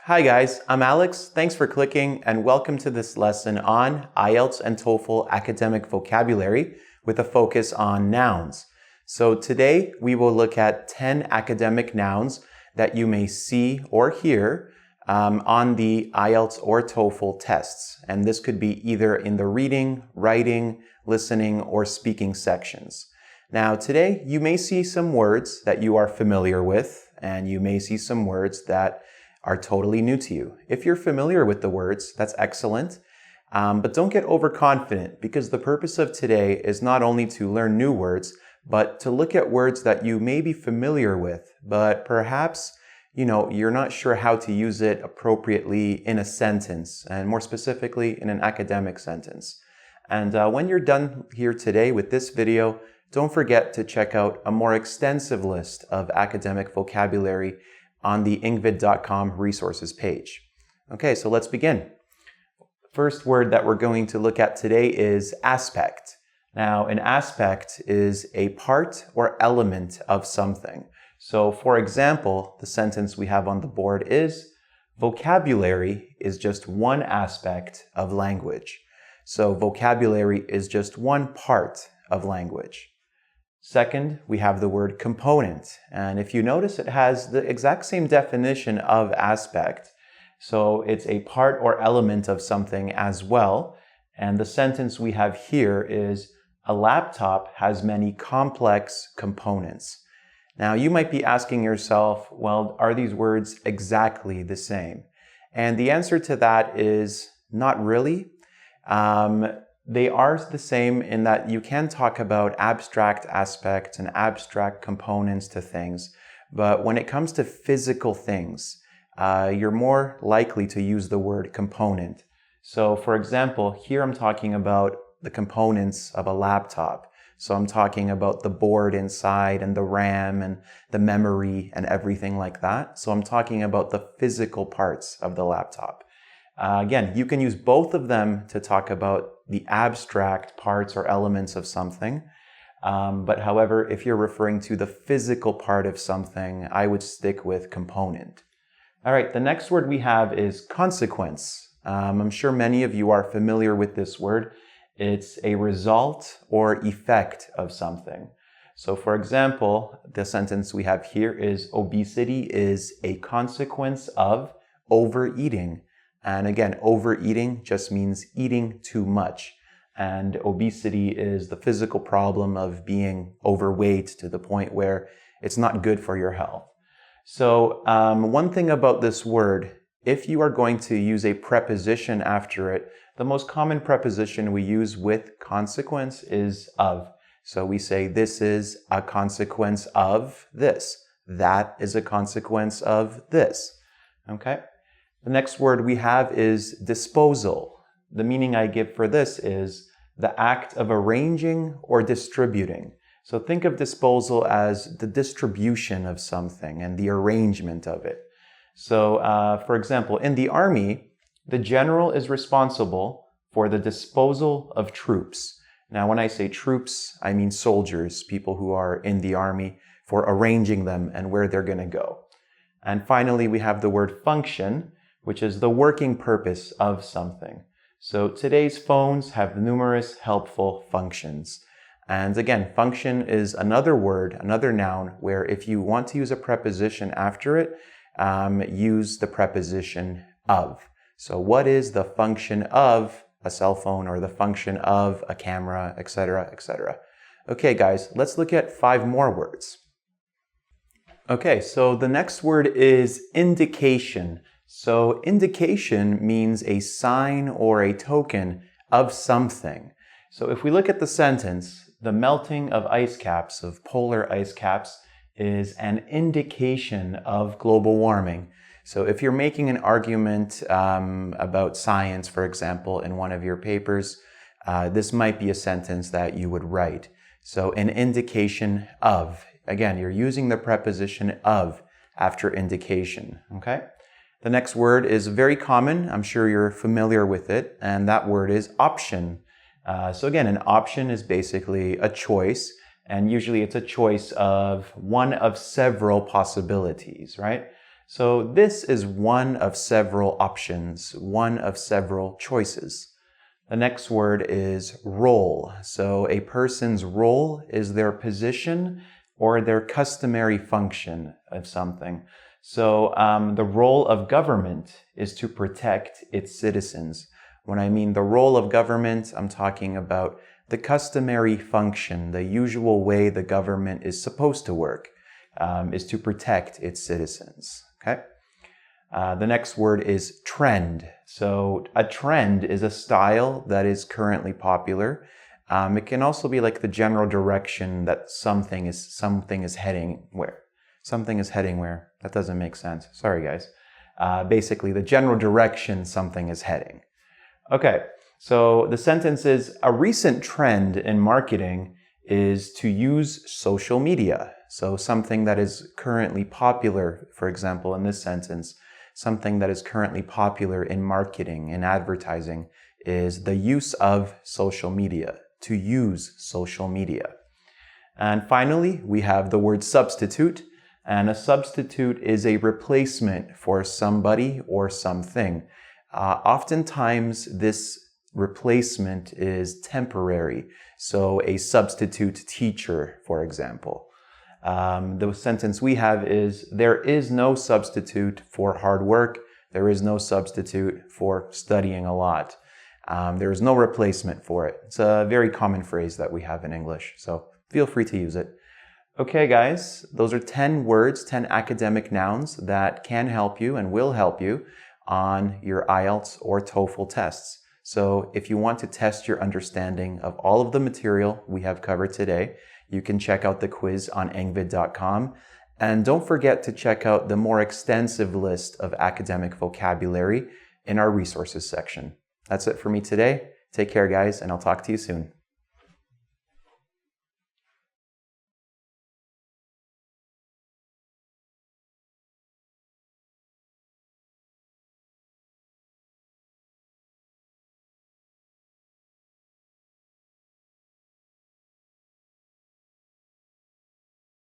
Hi guys, I'm Alex. Thanks for clicking and welcome to this lesson on IELTS and TOEFL academic vocabulary with a focus on nouns. So today we will look at 10 academic nouns that you may see or hear on the IELTS or TOEFL tests. And this could be either in the reading, writing, listening, or speaking sections. Now today you may see some words that you are familiar with and you may see some words that are totally new to you. If you're familiar with the words, that's excellent. But don't get overconfident because the purpose of today is not only to learn new words, but to look at words that you may be familiar with, but perhaps, you're not sure how to use it appropriately in a sentence, and more specifically in an academic sentence. And when you're done here today with this video, don't forget to check out a more extensive list of academic vocabulary on the engVid.com resources page. Okay, so let's begin. First word that we're going to look at today is aspect. Now, an aspect is a part or element of something. So, for example, the sentence we have on the board is, vocabulary is just one aspect of language. So, vocabulary is just one part of language. Second, we have the word component. And if you notice, it has the exact same definition of aspect. So it's a part or element of something as well. And the sentence we have here is, a laptop has many complex components. Now, you might be asking yourself, well, are these words exactly the same? And the answer to that is not really. They are the same in that you can talk about abstract aspects and abstract components to things, but when it comes to physical things, you're more likely to use the word component. So for example, here I'm talking about the components of a laptop. So I'm talking about the board inside and the RAM and the memory and everything like that. So I'm talking about the physical parts of the laptop. Again, you can use both of them to talk about the abstract parts or elements of something. But however, if you're referring to the physical part of something, I would stick with component. All right, the next word we have is consequence. I'm sure many of you are familiar with this word. It's a result or effect of something. So for example, the sentence we have here is, obesity is a consequence of overeating. And again, overeating just means eating too much. And obesity is the physical problem of being overweight to the point where it's not good for your health. So one thing about this word, if you are going to use a preposition after it, the most common preposition we use with consequence is of. So we say, this is a consequence of this. That is a consequence of this. Okay? The next word we have is disposal. The meaning I give for this is the act of arranging or distributing. So think of disposal as the distribution of something and the arrangement of it. So for example, in the army, the general is responsible for the disposal of troops. Now, when I say troops, I mean soldiers, people who are in the army, for arranging them and where they're going to go. And finally, we have the word function, which is the working purpose of something. So today's phones have numerous helpful functions. And again, function is another word, another noun, where if you want to use a preposition after it, use the preposition of. So what is the function of a cell phone or the function of a camera, etc., etc. Okay, guys, let's look at 5 more words. Okay, so the next word is indication. So indication means a sign or a token of something. So if we look at the sentence, the melting of ice caps, of polar ice caps, is an indication of global warming. So if you're making an argument about science, for example, in one of your papers, this might be a sentence that you would write. So an indication of. Again, you're using the preposition of after indication, okay? The next word is very common. I'm sure you're familiar with it, and that word is option. So again, an option is basically a choice, and usually it's a choice of one of several possibilities, right? So this is one of several options, one of several choices. The next word is role. So a person's role is their position or their customary function of something. So the role of government is to protect its citizens. When I mean the role of government, I'm talking about the customary function, the usual way the government is supposed to work, is to protect its citizens. Okay? The next word is trend. So a trend is a style that is currently popular. It can also be like the general direction that something is heading where. Something is heading where. That doesn't make sense. Sorry, guys. Basically, the general direction something is heading. Okay, so the sentence is, a recent trend in marketing is to use social media. So something that is currently popular, for example, in this sentence, something that is currently popular in marketing and advertising is the use of social media, to use social media. And finally, we have the word substitute. And a substitute is a replacement for somebody or something. Oftentimes, this replacement is temporary. So a substitute teacher, for example. The sentence we have is, there is no substitute for hard work. There is no substitute for studying a lot. There is no replacement for it. It's a very common phrase that we have in English, so feel free to use it. Okay, guys, those are 10 words, 10 academic nouns that can help you and will help you on your IELTS or TOEFL tests. So if you want to test your understanding of all of the material we have covered today, you can check out the quiz on engvid.com. And don't forget to check out the more extensive list of academic vocabulary in our resources section. That's it for me today. Take care, guys, and I'll talk to you soon.